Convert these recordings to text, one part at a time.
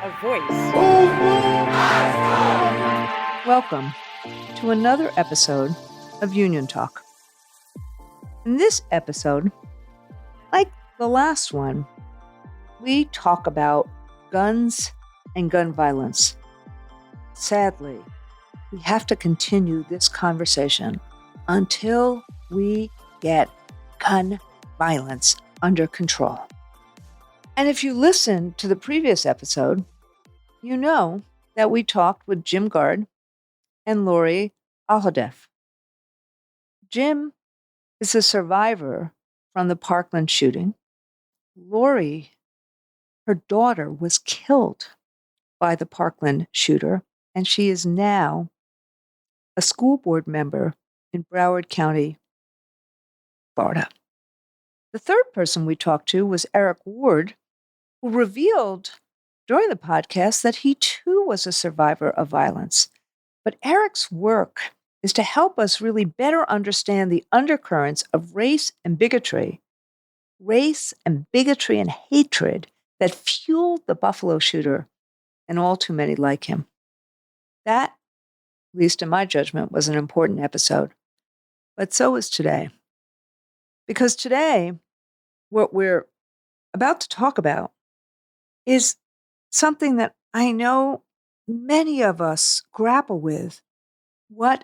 a voice. Welcome to another episode of Union Talk. In this episode, like the last one, we talk about guns and gun violence. Sadly, we have to continue this conversation until we get gun violence under control. And if you listened to the previous episode, you know that we talked with Jim Gard and Lori Alhadeff. Jim is a survivor from the Parkland shooting. Lori, her daughter, was killed by the Parkland shooter, and she is now a school board member in Broward County, Florida. The third person we talked to was Eric Ward, who revealed during the podcast that he too was a survivor of violence. But Eric's work is to help us really better understand the undercurrents of race and bigotry and hatred that fueled the Buffalo shooter and all too many like him. That, at least in my judgment, was an important episode. But so is today. Because today, what we're about to talk about is something that I know many of us grapple with. What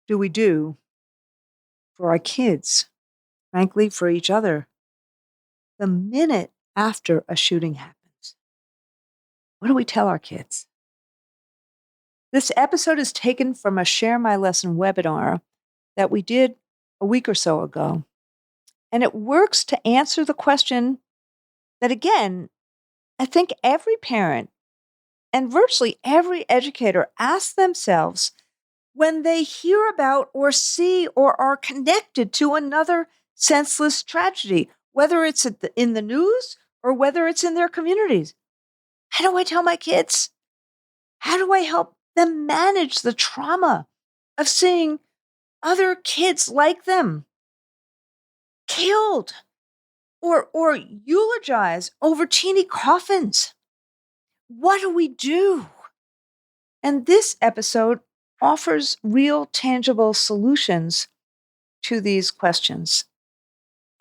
do we do for our kids? Frankly, for each other, the minute after a shooting happens? What do we tell our kids? This episode is taken from a Share My Lesson webinar that we did a week or so ago. And it works to answer the question that, again, I think every parent and virtually every educator asks themselves when they hear about or see or are connected to another senseless tragedy, whether it's in the news or whether it's in their communities. How do I tell my kids? How do I help them manage the trauma of seeing other kids like them killed or eulogize over teeny coffins? What do we do? And this episode offers real, tangible solutions to these questions.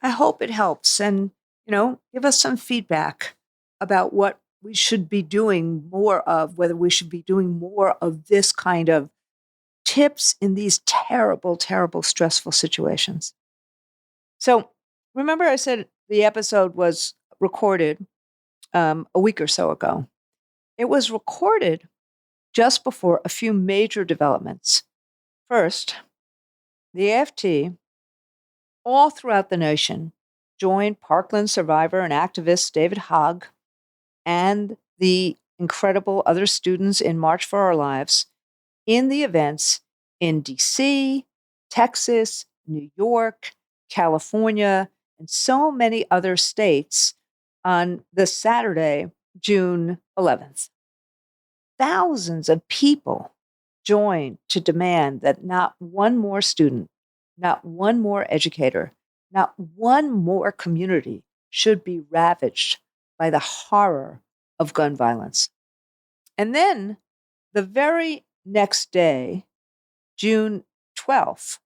I hope it helps and, give us some feedback about what we should be doing more of, whether we should be doing more of this kind of tips in these terrible, terrible, stressful situations. So remember I said the episode was recorded a week or so ago. It was recorded just before a few major developments. First, the AFT, all throughout the nation, joined Parkland survivor and activist David Hogg and the incredible other students in March for Our Lives in the events in DC, Texas, New York, California, and so many other states on the Saturday, June 11th. Thousands of people joined to demand that not one more student, not one more educator, not one more community should be ravaged by the horror of gun violence. And then the very next day, June 12th,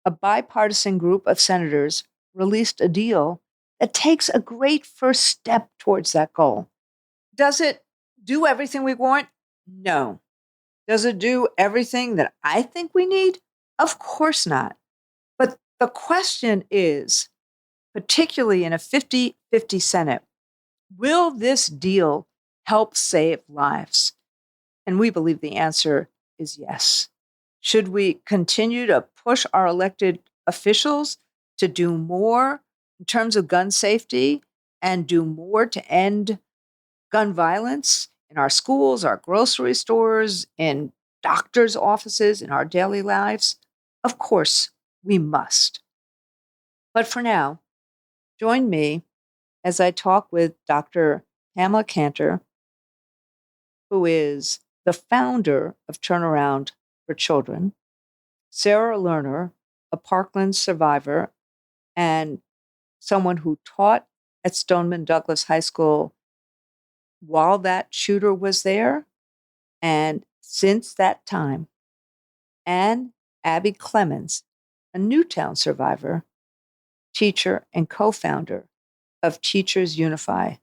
a bipartisan group of senators released a deal that takes a great first step towards that goal. Does it do everything we want? No. Does it do everything that I think we need? Of course not. But the question is, particularly in a 50-50 Senate, will this deal help save lives? And we believe the answer is yes. Should we continue to push our elected officials to do more in terms of gun safety and do more to end gun violence in our schools, our grocery stores, in doctors' offices, in our daily lives? Of course, we must. But for now, join me as I talk with Dr. Pamela Cantor, who is the founder of Turnaround for Children, Sarah Lerner, a Parkland survivor and someone who taught at Stoneman Douglas High School while that shooter was there. And since that time, and Abbey Clements, a Newtown survivor, teacher, and co-founder of Teachers Unify.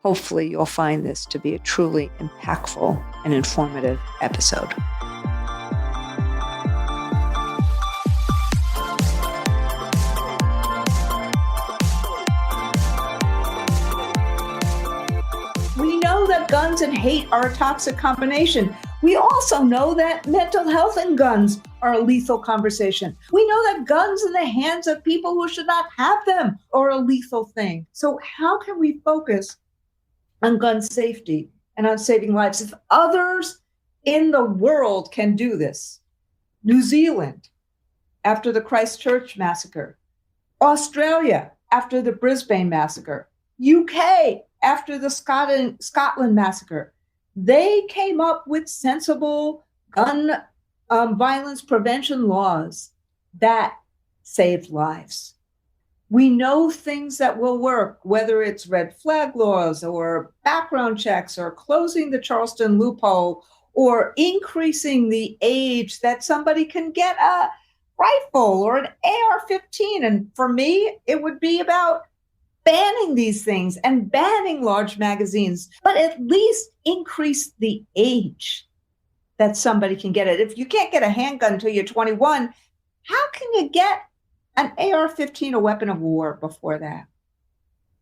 Hopefully, you'll find this to be a truly impactful and informative episode. We know that guns and hate are a toxic combination. We also know that mental health and guns are a lethal conversation. We know that guns in the hands of people who should not have them are a lethal thing. So how can we focus on gun safety and on saving lives if others in the world can do this? New Zealand, after the Christchurch massacre. Australia, after the Brisbane massacre. UK, after the Scotland massacre. They came up with sensible gun violence prevention laws that saved lives. We know things that will work, whether it's red flag laws or background checks or closing the Charleston loophole or increasing the age that somebody can get a rifle or an AR-15. And for me, it would be about banning these things and banning large magazines, but at least increase the age that somebody can get it. If you can't get a handgun until you're 21, how can you get an AR-15, a weapon of war, before that?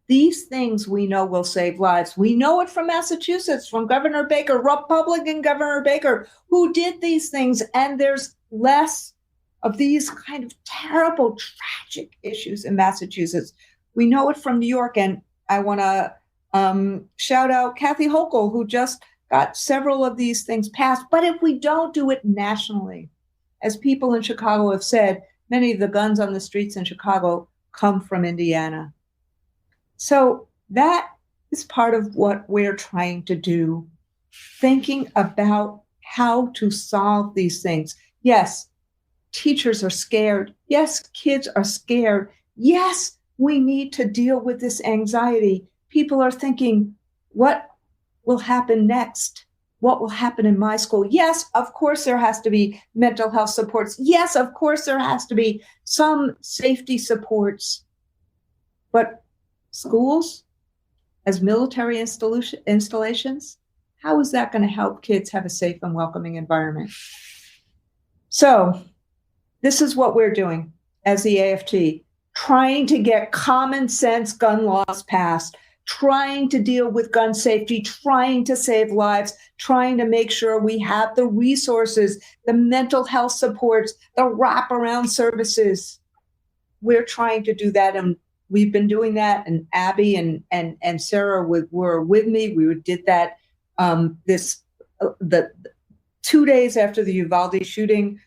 These things we know will save lives. We know it from Massachusetts, from Governor Baker, Republican Governor Baker, who did these things, and there's less of these kind of terrible, tragic issues in Massachusetts. We know it from New York, and I want to shout out Kathy Hochul, who just got several of these things passed. But if we don't do it nationally, as people in Chicago have said, many of the guns on the streets in Chicago come from Indiana. So that is part of what we're trying to do, thinking about how to solve these things. Yes, teachers are scared. Yes, kids are scared. Yes, we need to deal with this anxiety. People are thinking, what will happen next? What will happen in my school? Yes, of course, there has to be mental health supports. Yes, of course, there has to be some safety supports. But schools, as military installations, how is that going to help kids have a safe and welcoming environment? So this is what we're doing as the AFT, trying to get common sense gun laws passed, trying to deal with gun safety, trying to save lives, trying to make sure we have the resources, the mental health supports, the wraparound services. We're trying to do that, and we've been doing that. And Abbey and Sarah were with me. We did that the 2 days after the Uvalde shooting.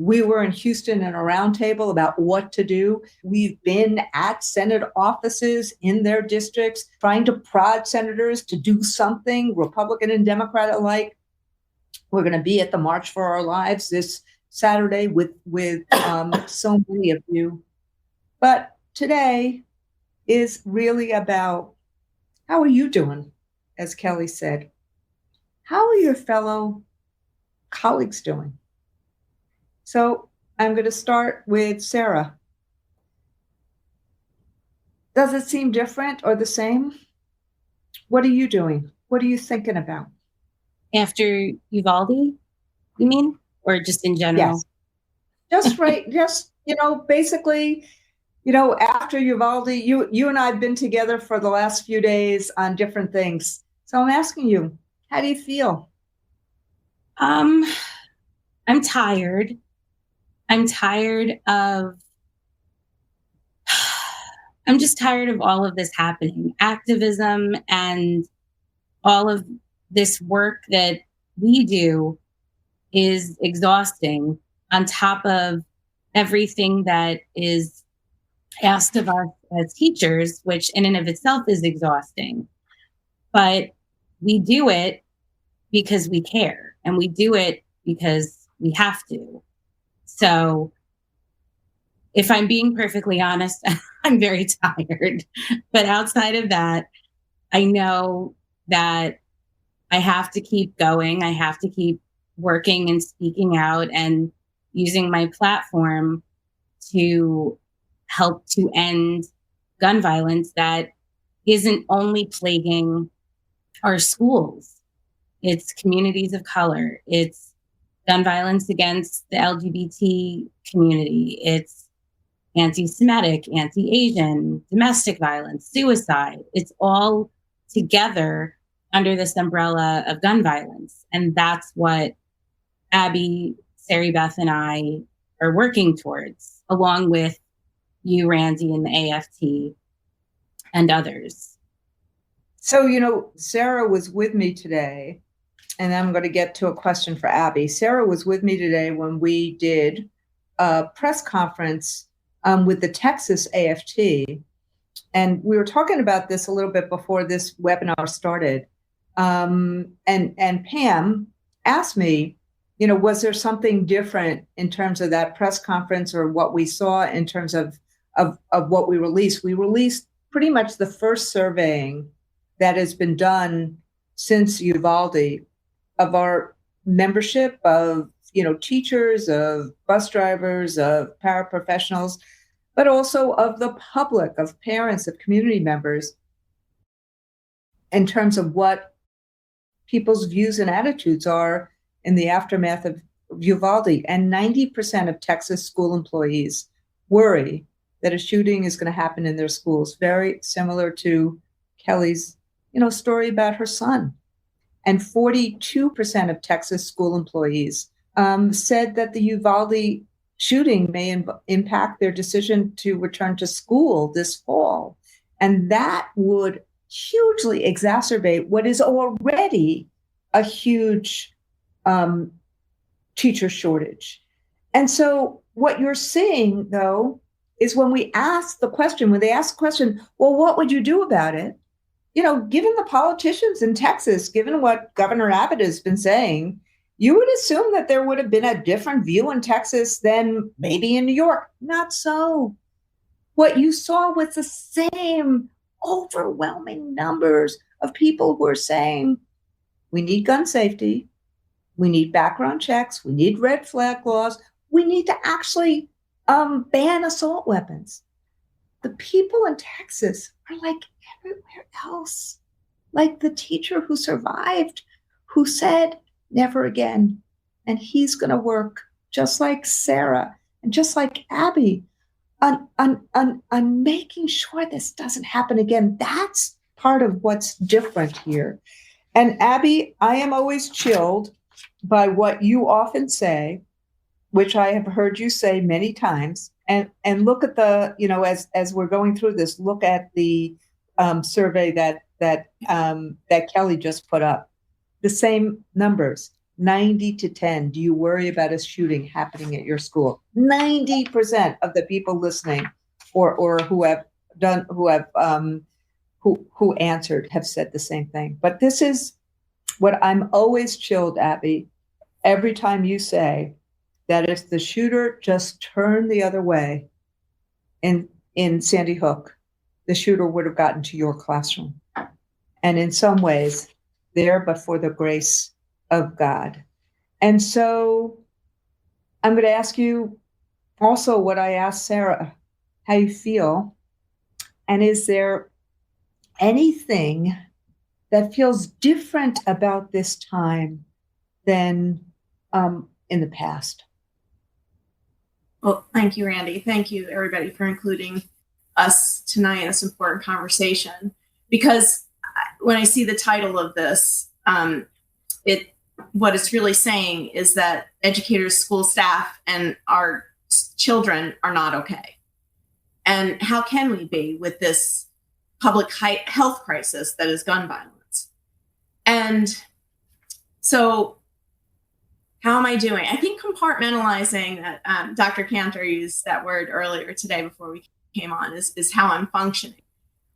We were in Houston in a roundtable about what to do. We've been at Senate offices in their districts, trying to prod senators to do something, Republican and Democrat alike. We're going to be at the March for Our Lives this Saturday with so many of you. But today is really about, how are you doing? As Kelly said, how are your fellow colleagues doing? So I'm going to start with Sarah. Does it seem different or the same? What are you doing? What are you thinking about? After Uvalde, you mean? Or just in general? Yes. Just right. Just, basically, after Uvalde, you and I have been together for the last few days on different things. So I'm asking you, how do you feel? I'm tired. I'm just tired of all of this happening. Activism and all of this work that we do is exhausting, on top of everything that is asked of us as teachers, which in and of itself is exhausting. But we do it because we care, and we do it because we have to. So if I'm being perfectly honest, I'm very tired. But outside of that, I know that I have to keep going. I have to keep working and speaking out and using my platform to help to end gun violence that isn't only plaguing our schools. It's communities of color. It's gun violence against the LGBT community. It's anti-Semitic, anti-Asian, domestic violence, suicide. It's all together under this umbrella of gun violence. And that's what Abbey, Sarah Beth, and I are working towards, along with you, Randi, and the AFT and others. So, Sarah was with me today, and I'm going to get to a question for Abbey. Sarah was with me today when we did a press conference with the Texas AFT. And we were talking about this a little bit before this webinar started. And Pam asked me, was there something different in terms of that press conference or what we saw in terms of what we released? We released pretty much the first surveying that has been done since Uvalde of our membership of, teachers, of bus drivers, of paraprofessionals, but also of the public, of parents, of community members, in terms of what people's views and attitudes are in the aftermath of Uvalde. And 90% of Texas school employees worry that a shooting is going to happen in their schools, very similar to Kelly's, story about her son. And 42% of Texas school employees said that the Uvalde shooting may impact their decision to return to school this fall. And that would hugely exacerbate what is already a huge teacher shortage. And so what you're seeing, though, is when they ask the question, well, what would you do about it? Given the politicians in Texas, given what Governor Abbott has been saying, you would assume that there would have been a different view in Texas than maybe in New York. Not so. What you saw was the same overwhelming numbers of people who are saying, we need gun safety, we need background checks, we need red flag laws, we need to actually ban assault weapons. The people in Texas are like everywhere else, like the teacher who survived, who said, never again. And he's going to work just like Sarah and just like Abbey on making sure this doesn't happen again. That's part of what's different here. And Abbey, I am always chilled by what you often say, which I have heard you say many times. And look at the, as we're going through this, look at the survey that Kelly just put up. The same numbers, 90-10. Do you worry about a shooting happening at your school? 90% of the people listening, or who answered, have said the same thing. But this is what I'm always chilled, Abbey, every time you say that if the shooter just turned the other way in Sandy Hook, the shooter would have gotten to your classroom. And in some ways, there but for the grace of God. And so I'm going to ask you also what I asked Sarah, how you feel. And is there anything that feels different about this time than in the past? Well, thank you, Randi. Thank you, everybody, for including us tonight in this important conversation. Because when I see the title of this, what it's really saying is that educators, school staff, and our children are not okay. And how can we be with this public health crisis that is gun violence? And so how am I doing? I think compartmentalizing, that Dr. Cantor used that word earlier today before we came on, is how I'm functioning.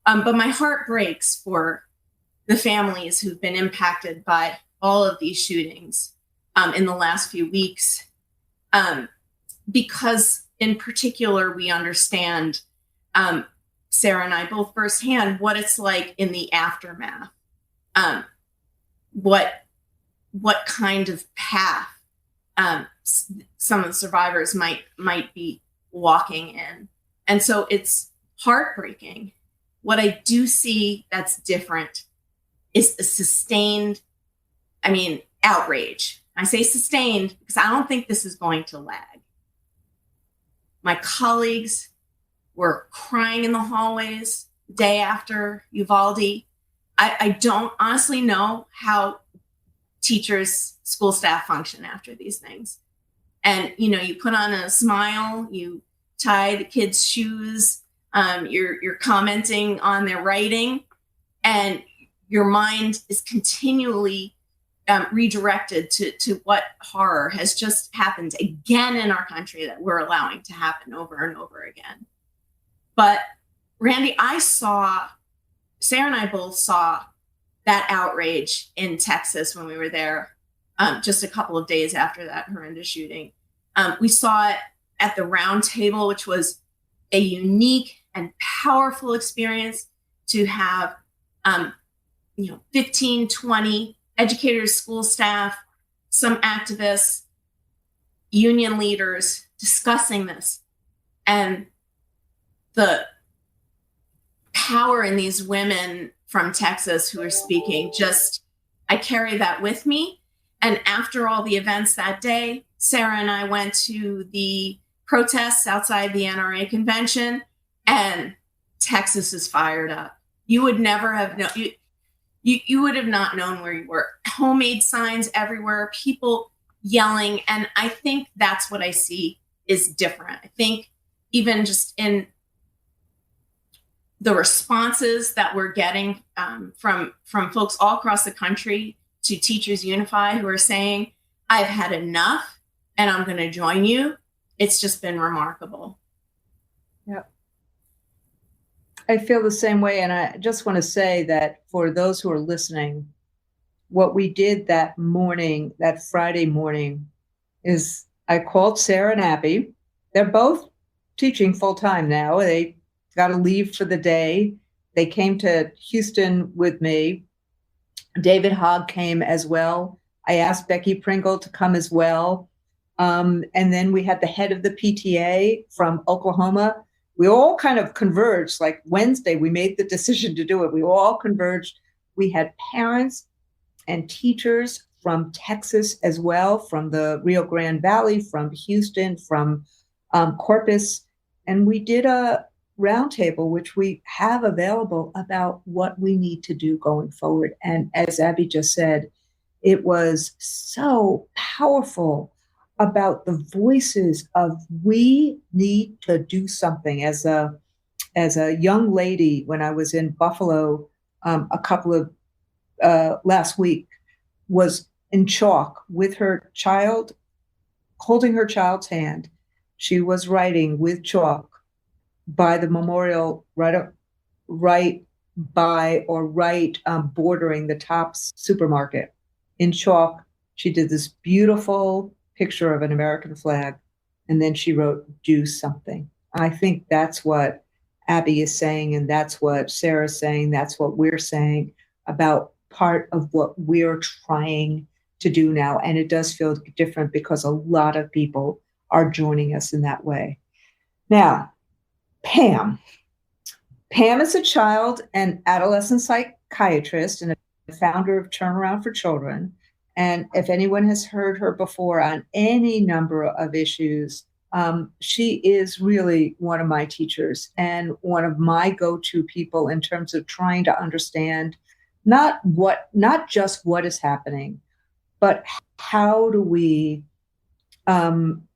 But my heart breaks for the families who've been impacted by all of these shootings in the last few weeks, because in particular, we understand, Sarah and I both firsthand, what it's like in the aftermath what kind of path some of the survivors might be walking in. And so it's heartbreaking. What I do see that's different is a sustained, outrage. I say sustained because I don't think this is going to lag. My colleagues were crying in the hallways the day after Uvalde. I don't honestly know how teachers, school staff function after these things. And, you put on a smile, you tie the kids' shoes, you're commenting on their writing, and your mind is continually redirected to what horror has just happened again in our country that we're allowing to happen over and over again. But Randi, Sarah and I both saw that outrage in Texas when we were there just a couple of days after that horrendous shooting. We saw it at the round table, which was a unique and powerful experience to have 15, 20 educators, school staff, some activists, union leaders discussing this. And the power in these women from Texas who are speaking, I carry that with me. And after all the events that day, Sarah and I went to the protests outside the NRA convention, and Texas is fired up. You would never have known, you would have not known where you were. Homemade signs everywhere, people yelling. And I think that's what I see is different. I think even just in the responses that we're getting from folks all across the country to Teachers Unify who are saying, I've had enough and I'm going to join you. It's just been remarkable. Yep. I feel the same way. And I just want to say that for those who are listening, what we did that morning, that Friday morning, is I called Sarah and Abbey. They're both teaching full time now. They got to leave for the day. They came to Houston with me. David Hogg came as well. I asked Becky Pringle to come as well. And then we had the head of the PTA from Oklahoma. We all kind of converged. Like Wednesday, we made the decision to do it. We all converged. We had parents and teachers from Texas as well, from the Rio Grande Valley, from Houston, from Corpus. And we did a roundtable, which we have available, about what we need to do going forward. And as Abbey just said, it was so powerful about the voices of we need to do something. As a young lady, when I was in Buffalo a couple of last week, was in chalk with her child, holding her child's hand. She was writing with chalk by the memorial, right bordering the Tops supermarket. In chalk, she did this beautiful picture of an American flag, and then she wrote, do something. I think that's what Abbey is saying, and that's what Sarah's saying, that's what we're saying about part of what we're trying to do now. And it does feel different because a lot of people are joining us in that way. Now, Pam is a child and adolescent psychiatrist and a founder of Turnaround for Children. And if anyone has heard her before on any number of issues, she is really one of my teachers and one of my go-to people in terms of trying to understand not just what is happening, but how do we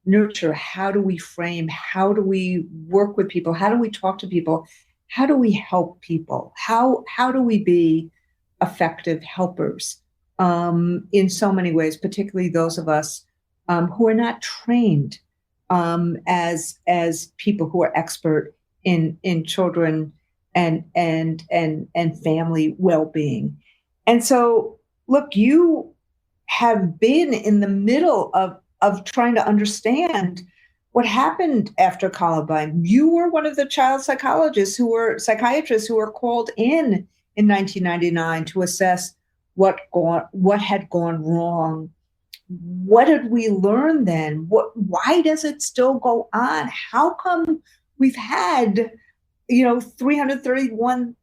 nurture, how do we frame, how do we work with people, how do we talk to people, how do we help people, how do we be effective helpers in so many ways, particularly those of us who are not trained as people who are expert in children and family well-being. And so, look, you have been in the middle of trying to understand what happened after Columbine. You were one of the child psychiatrists who were called in 1999 to assess what had gone wrong. What did we learn then? Why does it still go on? How come we've had, 331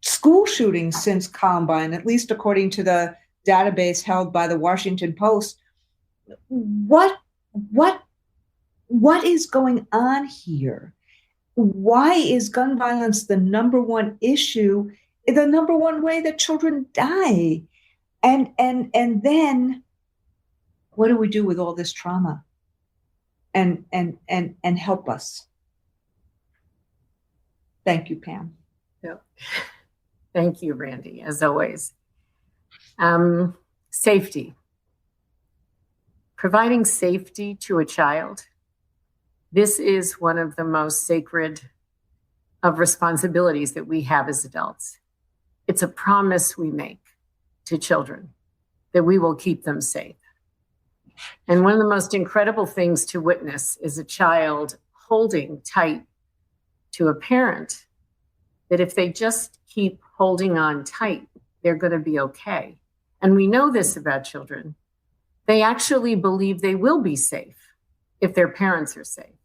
school shootings since Columbine, at least according to the database held by the Washington Post? What is going on here? Why is gun violence the number one issue, the number one way that children die? And then what do we do with all this trauma? And help us. Thank you, Pam. Yep. Thank you, Randi, as always. Safety. Providing safety to a child. This is one of the most sacred of responsibilities that we have as adults. It's a promise we make to children that we will keep them safe. And one of the most incredible things to witness is a child holding tight to a parent that if they just keep holding on tight, they're going to be okay. And we know this about children. They actually believe they will be safe if their parents are safe,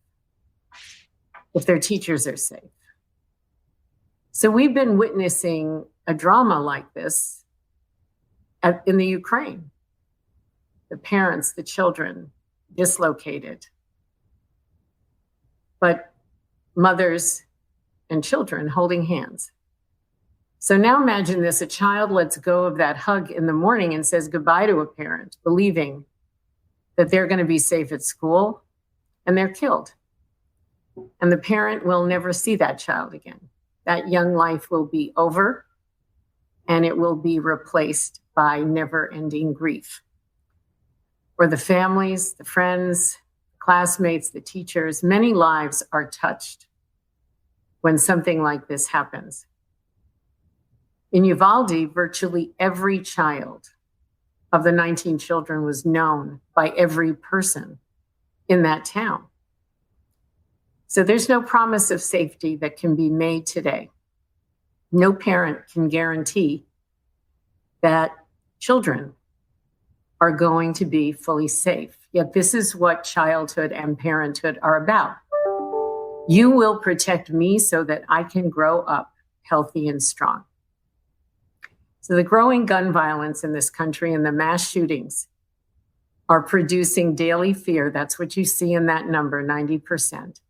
if their teachers are safe. So we've been witnessing a drama like this in the Ukraine. The parents, the children, dislocated. But mothers and children holding hands. So now imagine this, a child lets go of that hug in the morning and says goodbye to a parent, believing that they're going to be safe at school, and they're killed. And the parent will never see that child again. That young life will be over, and it will be replaced by never-ending grief. For the families, the friends, classmates, the teachers, many lives are touched when something like this happens. In Uvalde, virtually every child of the 19 children was known by every person in that town. So there's no promise of safety that can be made today. No parent can guarantee that children are going to be fully safe. Yet this is what childhood and parenthood are about. You will protect me so that I can grow up healthy and strong. So the growing gun violence in this country and the mass shootings are producing daily fear. That's what you see in that number, 90%.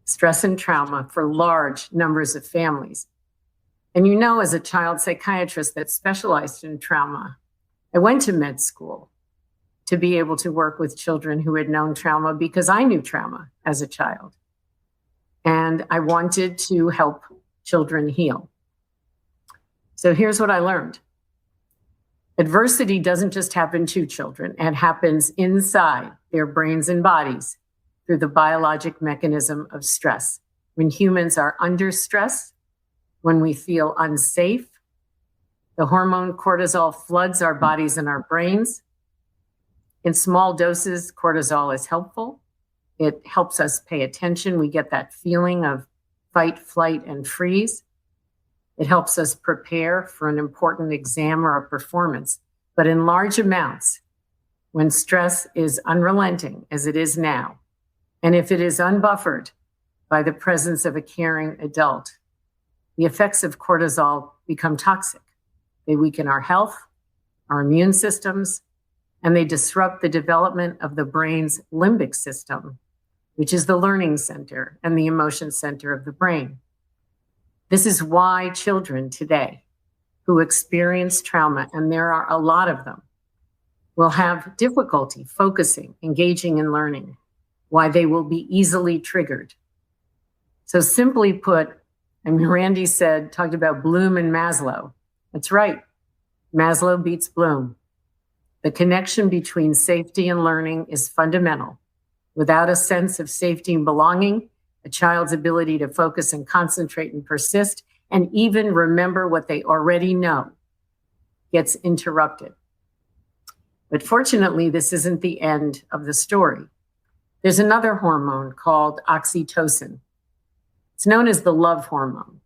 Stress and trauma for large numbers of families. And you know, as a child psychiatrist that specialized in trauma, I went to med school to be able to work with children who had known trauma because I knew trauma as a child. And I wanted to help children heal. So here's what I learned. Adversity doesn't just happen to children. It happens inside their brains and bodies through the biologic mechanism of stress. When humans are under stress, when we feel unsafe, the hormone cortisol floods our bodies and our brains. In small doses, cortisol is helpful. It helps us pay attention. We get that feeling of fight, flight, and freeze. It helps us prepare for an important exam or a performance. But in large amounts, when stress is unrelenting, as it is now, and if it is unbuffered by the presence of a caring adult, the effects of cortisol become toxic. They weaken our health, our immune systems, and they disrupt the development of the brain's limbic system, which is the learning center and the emotion center of the brain. This is why children today who experience trauma, and there are a lot of them, will have difficulty focusing, engaging in learning, why they will be easily triggered. So simply put, Randi talked about Bloom and Maslow. That's right. Maslow beats Bloom. The connection between safety and learning is fundamental. Without a sense of safety and belonging, a child's ability to focus and concentrate and persist and even remember what they already know gets interrupted. But fortunately, this isn't the end of the story. There's another hormone called oxytocin. It's known as the love hormone.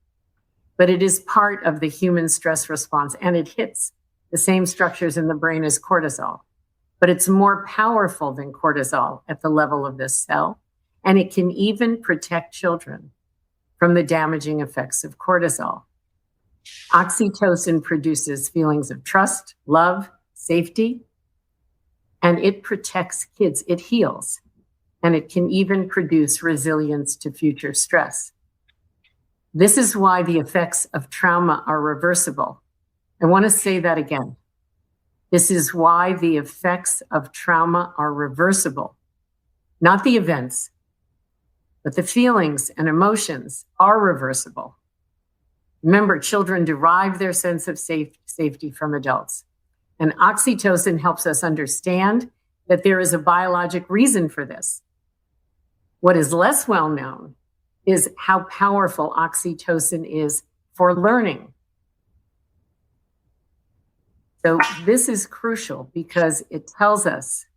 but it is part of the human stress response, and it hits the same structures in the brain as cortisol. But it's more powerful than cortisol at the level of this cell, and it can even protect children from the damaging effects of cortisol. Oxytocin produces feelings of trust, love, safety, and it protects kids. It heals, and it can even produce resilience to future stress. This is why the effects of trauma are reversible. I want to say that again. This is why the effects of trauma are reversible. Not the events, but the feelings and emotions are reversible. Remember, children derive their sense of safety from adults. And oxytocin helps us understand that there is a biologic reason for this. What is less well known is how powerful oxytocin is for learning. So this is crucial because it tells us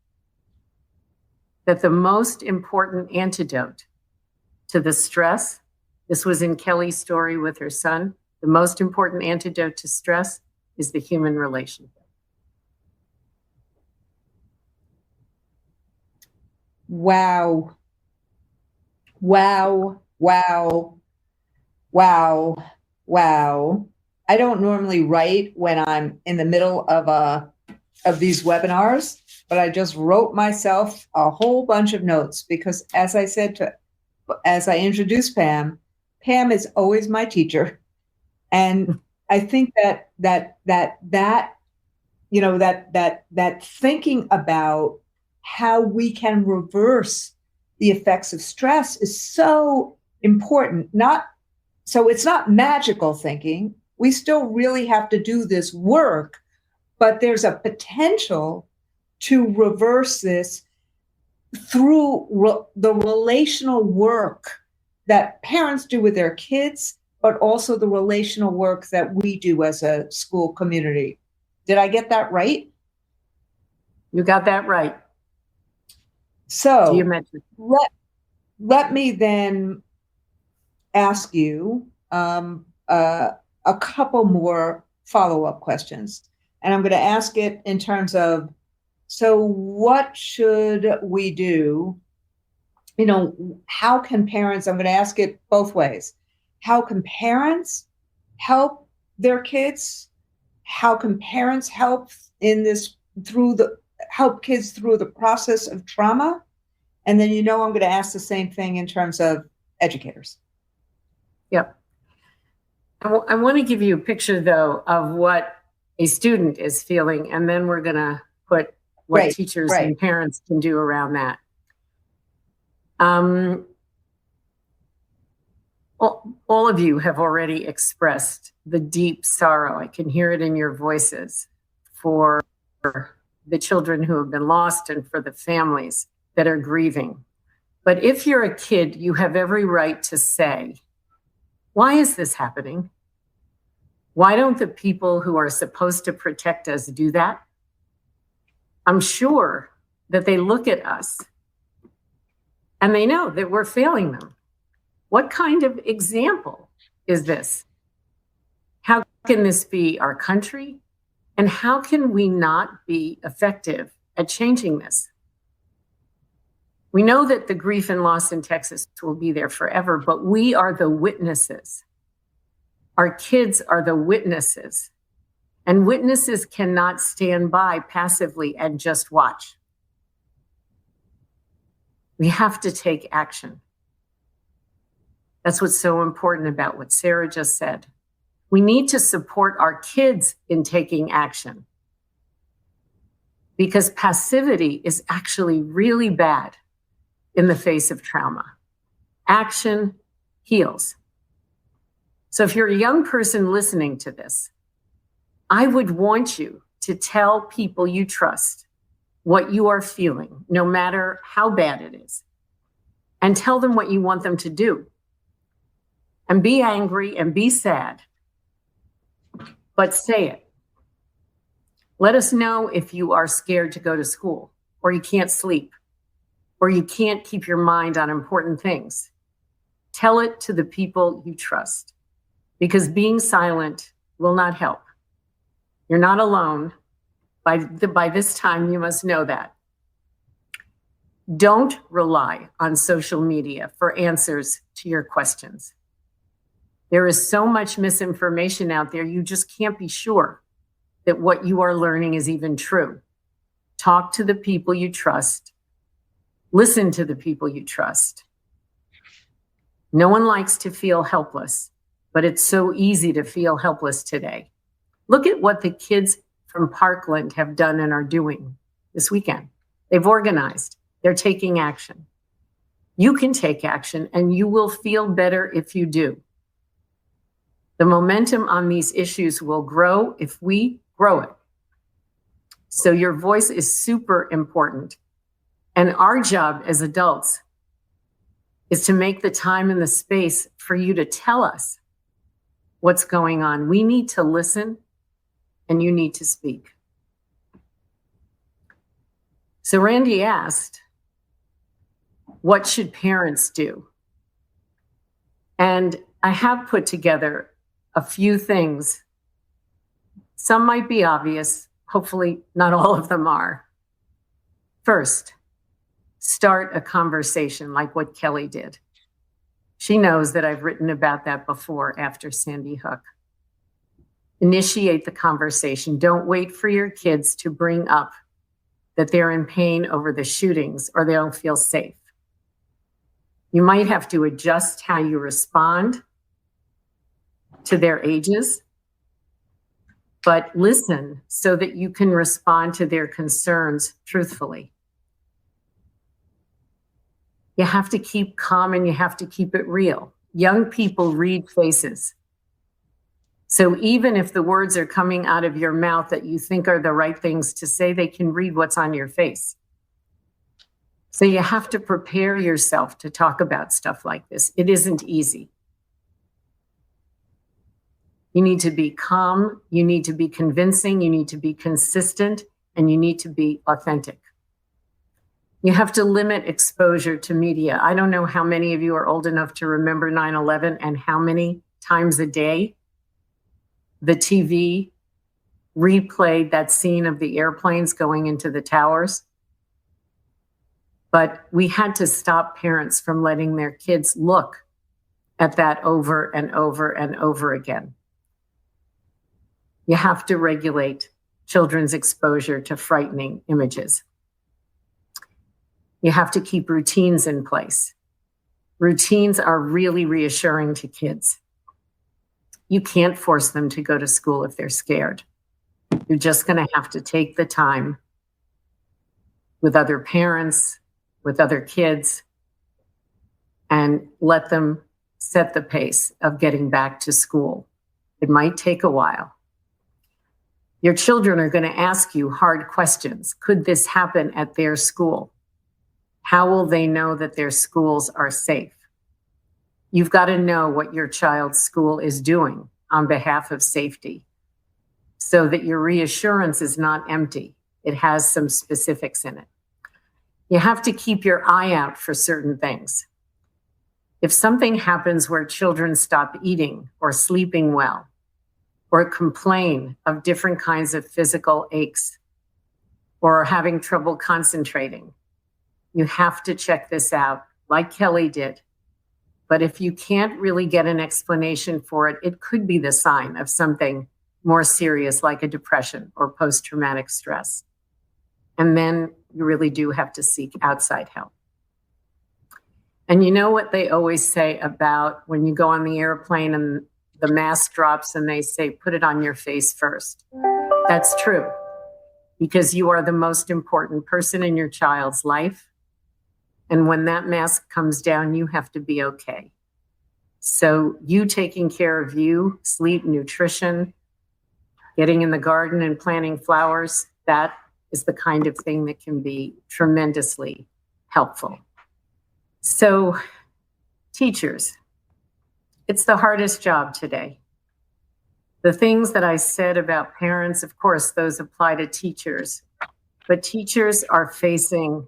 that the most important antidote to the stress, this was in Kelly's story with her son, the most important antidote to stress is the human relationship. Wow. Wow. Wow. Wow. Wow. I don't normally write when I'm in the middle of these webinars, but I just wrote myself a whole bunch of notes because as I introduced Pam is always my teacher. And I think that thinking about how we can reverse the effects of stress is so important. So it's not magical thinking. We still really have to do this work, but there's a potential to reverse this through the relational work that parents do with their kids, but also the relational work that we do as a school community. Did I get that right? You got that right. So let me then ask you a couple more follow-up questions. And I'm going to ask it in terms of, so what should we do? How can parents, I'm going to ask it both ways. How can parents help their kids? How can parents help help kids through the process of trauma? And then, I'm going to ask the same thing in terms of educators. Yep. I want to give you a picture, though, of what a student is feeling, and then we're going to put what teachers and parents can do around that. All of you have already expressed the deep sorrow. I can hear it in your voices for the children who have been lost and for the families that are grieving. But if you're a kid, you have every right to say, why is this happening? Why don't the people who are supposed to protect us do that? I'm sure that they look at us and they know that we're failing them. What kind of example is this? How can this be our country? And how can we not be effective at changing this? We know that the grief and loss in Texas will be there forever, but we are the witnesses. Our kids are the witnesses. And witnesses cannot stand by passively and just watch. We have to take action. That's what's so important about what Sarah just said. We need to support our kids in taking action because passivity is actually really bad in the face of trauma. Action heals. So if you're a young person listening to this, I would want you to tell people you trust what you are feeling, no matter how bad it is, and tell them what you want them to do. And be angry and be sad, but say it. Let us know if you are scared to go to school, or you can't sleep, or you can't keep your mind on important things. Tell it to the people you trust, because being silent will not help. You're not alone. By this time, you must know that. Don't rely on social media for answers to your questions. There is so much misinformation out there, you just can't be sure that what you are learning is even true. Talk to the people you trust. Listen to the people you trust. No one likes to feel helpless, but it's so easy to feel helpless today. Look at what the kids from Parkland have done and are doing this weekend. They've organized. They're taking action. You can take action, and you will feel better if you do. The momentum on these issues will grow if we grow it. So your voice is super important. And our job as adults is to make the time and the space for you to tell us what's going on. We need to listen, and you need to speak. So Randi asked, what should parents do? And I have put together a few things. Some might be obvious. Hopefully not all of them are. First, start a conversation like what Kelly did. She knows that I've written about that before after Sandy Hook. Initiate the conversation. Don't wait for your kids to bring up that they're in pain over the shootings or they don't feel safe. You might have to adjust how you respond to their ages, but listen so that you can respond to their concerns truthfully. You have to keep calm and you have to keep it real. Young people read faces. So even if the words are coming out of your mouth that you think are the right things to say, they can read what's on your face. So you have to prepare yourself to talk about stuff like this. It isn't easy. You need to be calm, you need to be convincing, you need to be consistent, and you need to be authentic. You have to limit exposure to media. I don't know how many of you are old enough to remember 9/11 and how many times a day the TV replayed that scene of the airplanes going into the towers. But we had to stop parents from letting their kids look at that over and over and over again. You have to regulate children's exposure to frightening images. You have to keep routines in place. Routines are really reassuring to kids. You can't force them to go to school if they're scared. You're just going to have to take the time with other parents, with other kids, and let them set the pace of getting back to school. It might take a while. Your children are going to ask you hard questions. Could this happen at their school? How will they know that their schools are safe? You've got to know what your child's school is doing on behalf of safety so that your reassurance is not empty. It has some specifics in it. You have to keep your eye out for certain things. If something happens where children stop eating or sleeping well, or complain of different kinds of physical aches, or are having trouble concentrating, you have to check this out, like Kelly did. But if you can't really get an explanation for it, it could be the sign of something more serious like a depression or post-traumatic stress. And then you really do have to seek outside help. And you know what they always say about when you go on the airplane and the mask drops and they say, put it on your face first. That's true, because you are the most important person in your child's life. And when that mask comes down, you have to be okay. So you taking care of you, sleep, nutrition, getting in the garden and planting flowers, that is the kind of thing that can be tremendously helpful. So teachers, it's the hardest job today. The things that I said about parents, of course, those apply to teachers, but teachers are facing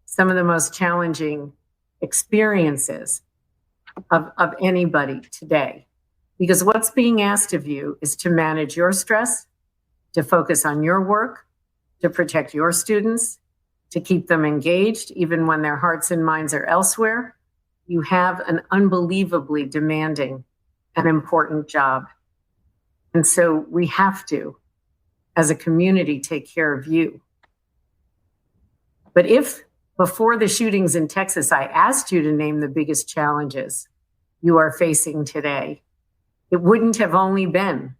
some of the most challenging experiences of anybody today. Because what's being asked of you is to manage your stress, to focus on your work, to protect your students, to keep them engaged, even when their hearts and minds are elsewhere. You have an unbelievably demanding and important job. And so we have to, as a community, take care of you. But if before the shootings in Texas, I asked you to name the biggest challenges you are facing today, it wouldn't have only been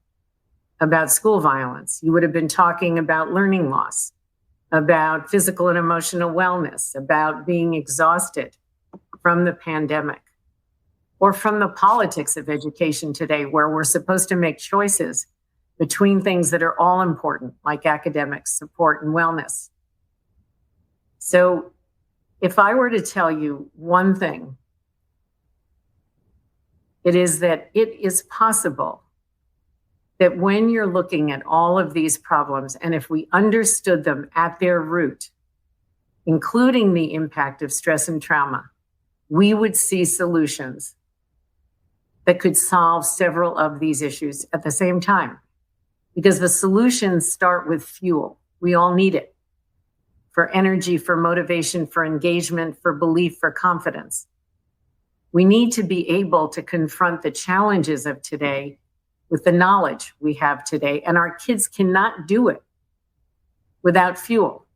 about school violence. You would have been talking about learning loss, about physical and emotional wellness, about being exhausted from the pandemic, or from the politics of education today, where we're supposed to make choices between things that are all important, like academics, support, and wellness. So if I were to tell you one thing, it is that it is possible that when you're looking at all of these problems, and if we understood them at their root, including the impact of stress and trauma, we would see solutions that could solve several of these issues at the same time. Because the solutions start with fuel. We all need it for energy, for motivation, for engagement, for belief, for confidence. We need to be able to confront the challenges of today with the knowledge we have today, and our kids cannot do it without fuel,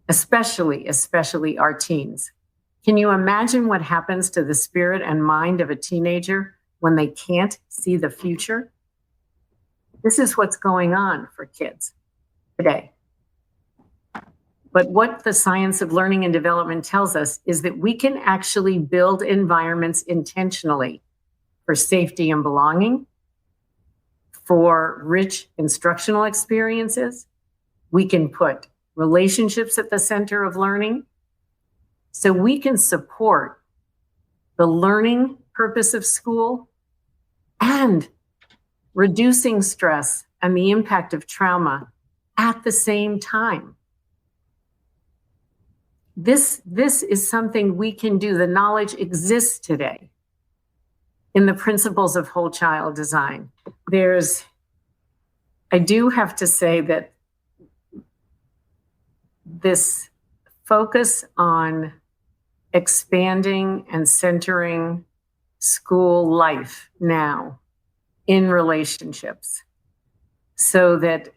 especially our teens. Can you imagine what happens to the spirit and mind of a teenager when they can't see the future? This is what's going on for kids today. But what the science of learning and development tells us is that we can actually build environments intentionally for safety and belonging, for rich instructional experiences. We can put relationships at the center of learning, so we can support the learning purpose of school and reducing stress and the impact of trauma at the same time. This is something we can do. The knowledge exists today in the principles of whole child design. I do have to say that this focus on expanding and centering school life now in relationships so that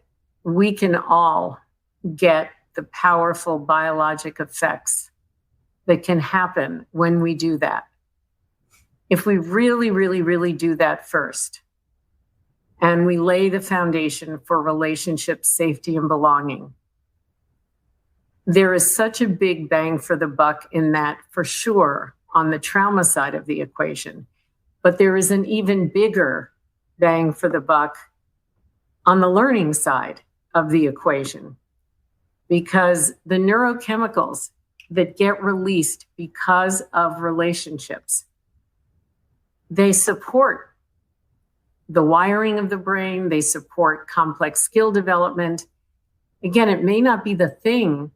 we can all get the powerful biologic effects that can happen when we do that. If we really, really, really do that first, and we lay the foundation for relationship safety and belonging, there is such a big bang for the buck in that, for sure, on the trauma side of the equation. But there is an even bigger bang for the buck on the learning side of the equation, because the neurochemicals that get released because of relationships, they support the wiring of the brain, they support complex skill development. Again, it may not be the thing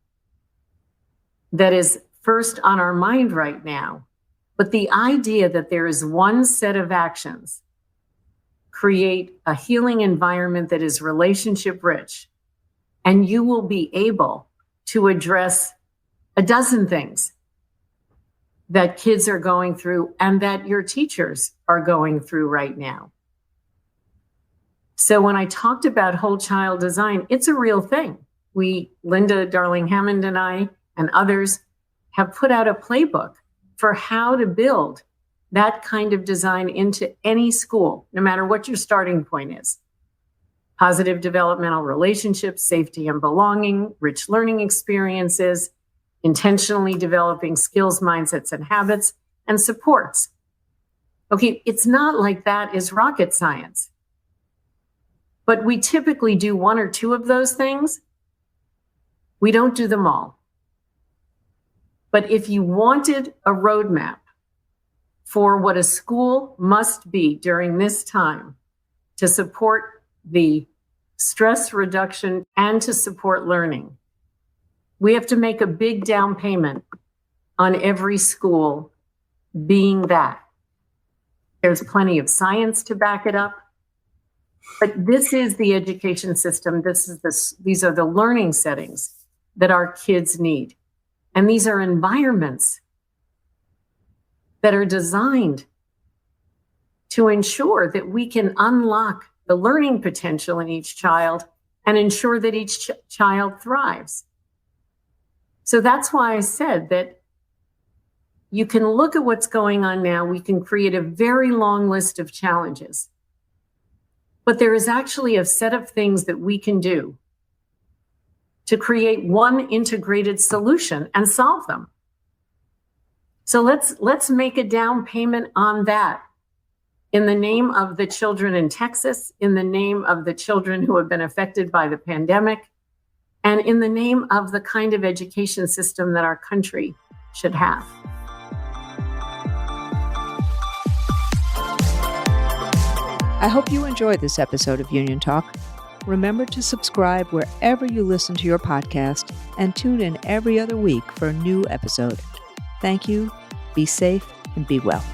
that is first on our mind right now, but the idea that there is one set of actions create a healing environment that is relationship rich, and you will be able to address a dozen things that kids are going through and that your teachers are going through right now. So when I talked about whole child design, it's a real thing. Linda Darling-Hammond and I and others have put out a playbook for how to build that kind of design into any school, no matter what your starting point is. Positive developmental relationships, safety and belonging, rich learning experiences, intentionally developing skills, mindsets, and habits, and supports. Okay, it's not like that is rocket science. But we typically do one or two of those things. We don't do them all. But if you wanted a roadmap for what a school must be during this time to support the stress reduction and to support learning, we have to make a big down payment on every school being that. There's plenty of science to back it up. But this is the education system. These are the learning settings that our kids need. And these are environments that are designed to ensure that we can unlock the learning potential in each child and ensure that each child thrives. So that's why I said that you can look at what's going on now. We can create a very long list of challenges. But there is actually a set of things that we can do to create one integrated solution and solve them. So let's make a down payment on that in the name of the children in Texas, in the name of the children who have been affected by the pandemic, and in the name of the kind of education system that our country should have. I hope you enjoyed this episode of Union Talk. Remember to subscribe wherever you listen to your podcast and tune in every other week for a new episode. Thank you, be safe, and be well.